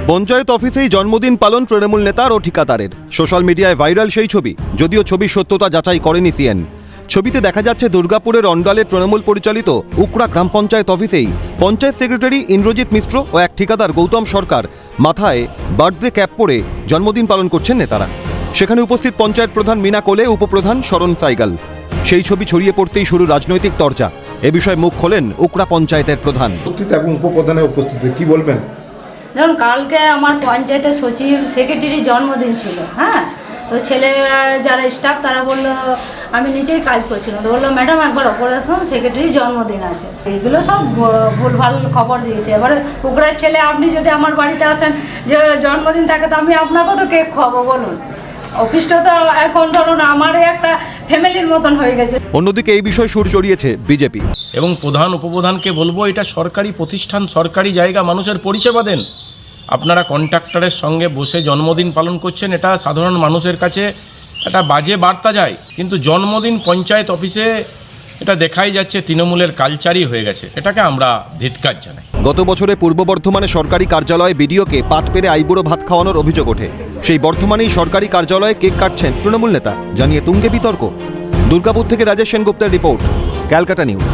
পঞ্চায়েত অফিসেই জন্মদিন পালন তৃণমূল নেতার ও ঠিকাদারের। সোশ্যাল মিডিয়ায় ভাইরাল সেই ছবি, যদিও ছবির সত্যতা যাচাই করেনি সিএন। ছবিতে দেখা যাচ্ছে দুর্গাপুরের অন্ডালে তৃণমূল পরিচালিত উকড়া গ্রাম পঞ্চায়েত অফিসেই পঞ্চায়েত সেক্রেটারি ইন্দ্রজিৎ মিশ্র ও এক ঠিকাদার গৌতম সরকার মাথায় বার্থডে ক্যাপ পরে জন্মদিন পালন করছেন নেতারা। সেখানে উপস্থিত পঞ্চায়েত প্রধান মিনা কোলে, উপপ্রধান শরণ সাইগাল। সেই ছবি ছড়িয়ে পড়তেই শুরু রাজনৈতিক চর্চা। এ বিষয়ে মুখ খোলেন উকড়া পঞ্চায়েতের প্রধান। এবং উপপ্রধানের উপস্থিতি কি বলবেন? যেমন কালকে আমার পঞ্চায়েতের সচিব সেক্রেটারি জন্মদিন ছিল, হ্যাঁ, তো ছেলেরা যারা স্টাফ তারা বললো, আমি নিজেই কাজ করছিলাম, তো বললো ম্যাডাম একবার অপারেশন সেক্রেটারি জন্মদিন আছে। এগুলো সব ভুলভাল খবর দিয়েছে। এবারে কুকুরের ছেলে আপনি যদি আমার বাড়িতে আসেন যে জন্মদিন থাকে, তো আমি আপনাকেও তো কেক খাবো, বলুন। অফিসটা তো এখন ধরুন আমারই একটা ফ্যামিলির মতন হয়ে গেছে। অন্যদিকে এই বিষয়ে সুর চড়িয়েছে বিজেপি। এবং প্রধান উপপ্রধানকে বলবো, এটা সরকারি প্রতিষ্ঠান, সরকারি জায়গা, মানুষের পরিষেবা দেন। আপনারা কন্ট্রাক্টরের সঙ্গে বসে জন্মদিন পালন করছেন, এটা সাধারণ মানুষের কাছে একটা বাজে বার্তা যায়। কিন্তু জন্মদিন পঞ্চায়েত অফিসে এটা দেখাই যাচ্ছে তৃণমূলের কালচারই হয়ে গেছে। এটাকে আমরা ধিক্কার জানাই। গত বছরে পূর্ব বর্ধমানে সরকারি কার্যালয়ে বিডিওকে পাত পেরে আইবুড়ো ভাত খাওয়ানোর অভিযোগ ওঠে। সেই বর্ধমানেই সরকারি কার্যালয়ে কেক কাটছেন তৃণমূল নেতা, জানিয়ে তুঙ্গে বিতর্ক। দুর্গাপুর থেকে রাজেশ সেনগুপ্তের রিপোর্ট, ক্যালকাটা নিউজ।